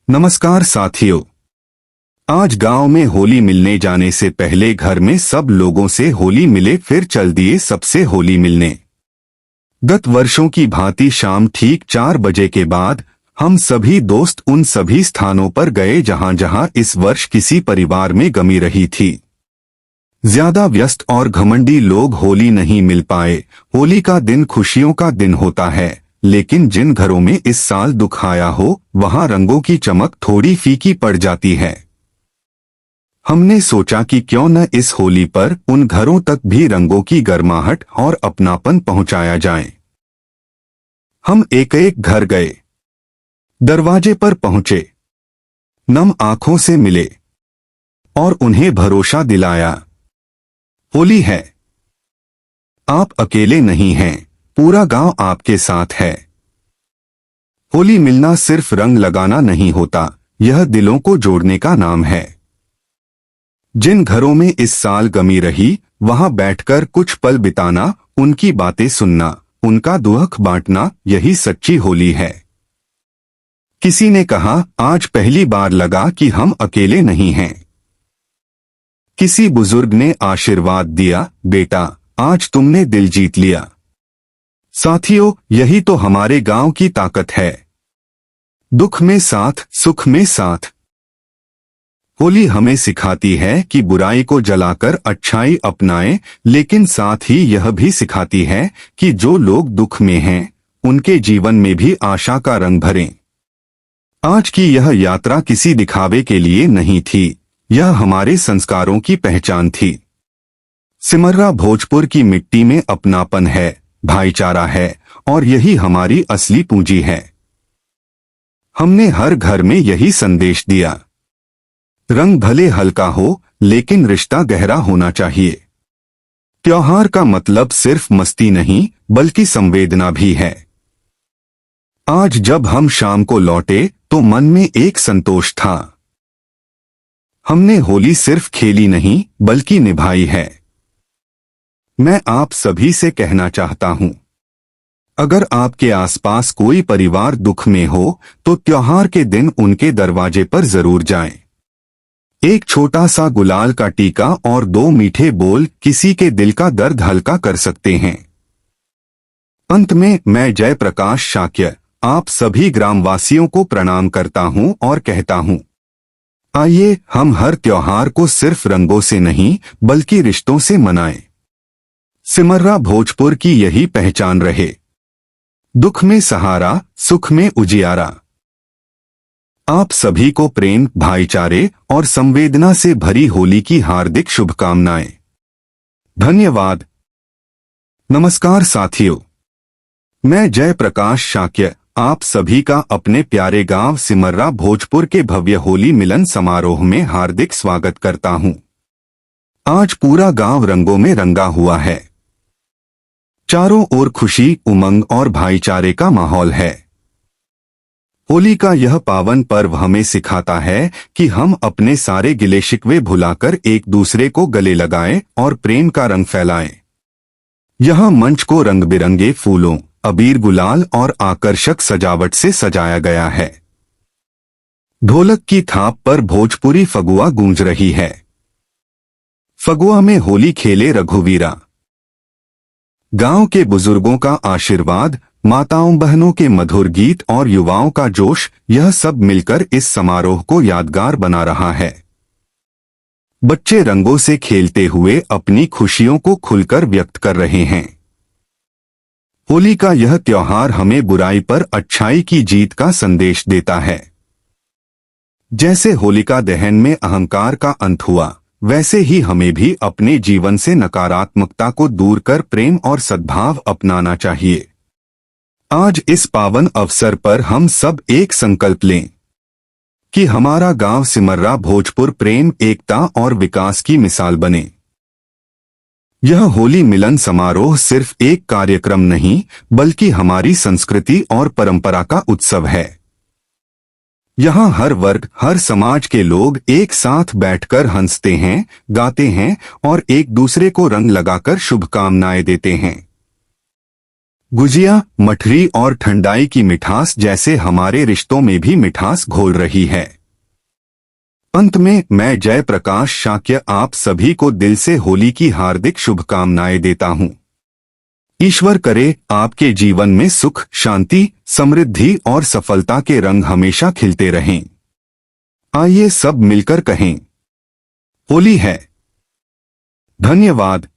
नमस्कार साथियों। आज गांव में होली मिलने जाने से पहले घर में सब लोगों से होली मिले, फिर चल दिए सबसे होली मिलने। गत वर्षों की भांति शाम ठीक 4 बजे के बाद हम सभी दोस्त उन सभी स्थानों पर गए जहां जहां इस वर्ष किसी परिवार में गमी रही थी। ज्यादा व्यस्त और घमंडी लोग होली नहीं मिल पाए। होली का दिन खुशियों का दिन होता है, लेकिन जिन घरों में इस साल दुख आया हो वहां रंगों की चमक थोड़ी फीकी पड़ जाती है। हमने सोचा कि क्यों न इस होली पर उन घरों तक भी रंगों की गर्माहट और अपनापन पहुंचाया जाए। हम एक एक घर गए, दरवाजे पर पहुंचे, नम आंखों से मिले और उन्हें भरोसा दिलाया, होली है, आप अकेले नहीं हैं, पूरा गांव आपके साथ है। होली मिलना सिर्फ रंग लगाना नहीं होता, यह दिलों को जोड़ने का नाम है। जिन घरों में इस साल गमी रही वहां बैठकर कुछ पल बिताना, उनकी बातें सुनना, उनका दुख बांटना, यही सच्ची होली है। किसी ने कहा, आज पहली बार लगा कि हम अकेले नहीं हैं। किसी बुजुर्ग ने आशीर्वाद दिया, बेटा आज तुमने दिल जीत लिया। साथियों, यही तो हमारे गांव की ताकत है, दुख में साथ, सुख में साथ। होली हमें सिखाती है कि बुराई को जलाकर अच्छाई अपनाएं, लेकिन साथ ही यह भी सिखाती है कि जो लोग दुख में हैं उनके जीवन में भी आशा का रंग भरें। आज की यह यात्रा किसी दिखावे के लिए नहीं थी, यह हमारे संस्कारों की पहचान थी। सिमर्रा भोजपुर की मिट्टी में अपनापन है, भाईचारा है और यही हमारी असली पूंजी है। हमने हर घर में यही संदेश दिया, रंग भले हल्का हो लेकिन रिश्ता गहरा होना चाहिए। त्योहार का मतलब सिर्फ मस्ती नहीं बल्कि संवेदना भी है। आज जब हम शाम को लौटे तो मन में एक संतोष था। हमने होली सिर्फ खेली नहीं बल्कि निभाई है। मैं आप सभी से कहना चाहता हूं, अगर आपके आसपास कोई परिवार दुख में हो तो त्योहार के दिन उनके दरवाजे पर जरूर जाएं। एक छोटा सा गुलाल का टीका और 2 मीठे बोल किसी के दिल का दर्द हल्का कर सकते हैं। अंत में मैं जयप्रकाश शाक्य आप सभी ग्रामवासियों को प्रणाम करता हूं और कहता हूं, आइए हम हर त्योहार को सिर्फ रंगों से नहीं बल्कि रिश्तों से मनाएं। सिमर्रा भोजपुर की यही पहचान रहे, दुख में सहारा, सुख में उजियारा। आप सभी को प्रेम, भाईचारे और संवेदना से भरी होली की हार्दिक शुभकामनाएं। धन्यवाद। नमस्कार साथियों, मैं जयप्रकाश शाक्य आप सभी का अपने प्यारे गांव सिमर्रा भोजपुर के भव्य होली मिलन समारोह में हार्दिक स्वागत करता हूं। आज पूरा गांव रंगों में रंगा हुआ है। चारों ओर खुशी, उमंग और भाईचारे का माहौल है। होली का यह पावन पर्व हमें सिखाता है कि हम अपने सारे गिले शिकवे भुलाकर एक दूसरे को गले लगाएं और प्रेम का रंग फैलाएं। यह मंच को रंग बिरंगे फूलों, अबीर, गुलाल और आकर्षक सजावट से सजाया गया है। ढोलक की थाप पर भोजपुरी फगुआ गूंज रही है। फगुआ में होली खेले रघुवीरा। गांव के बुजुर्गों का आशीर्वाद, माताओं बहनों के मधुर गीत और युवाओं का जोश, यह सब मिलकर इस समारोह को यादगार बना रहा है। बच्चे रंगों से खेलते हुए अपनी खुशियों को खुलकर व्यक्त कर रहे हैं। होली का यह त्योहार हमें बुराई पर अच्छाई की जीत का संदेश देता है। जैसे होलिका दहन में अहंकार का अंत हुआ, वैसे ही हमें भी अपने जीवन से नकारात्मकता को दूर कर प्रेम और सद्भाव अपनाना चाहिए। आज इस पावन अवसर पर हम सब एक संकल्प लें कि हमारा गांव सिमर्रा भोजपुर प्रेम, एकता और विकास की मिसाल बने। यह होली मिलन समारोह सिर्फ एक कार्यक्रम नहीं बल्कि हमारी संस्कृति और परंपरा का उत्सव है। यहाँ हर वर्ग, हर समाज के लोग एक साथ बैठकर हंसते हैं, गाते हैं और एक दूसरे को रंग लगाकर शुभकामनाएं देते हैं। गुजिया, मठरी और ठंडाई की मिठास जैसे हमारे रिश्तों में भी मिठास घोल रही है। अंत में मैं जयप्रकाश शाक्य आप सभी को दिल से होली की हार्दिक शुभकामनाएं देता हूं। ईश्वर करे आपके जीवन में सुख, शांति, समृद्धि और सफलता के रंग हमेशा खिलते रहें। आइए सब मिलकर कहें, होली है। धन्यवाद।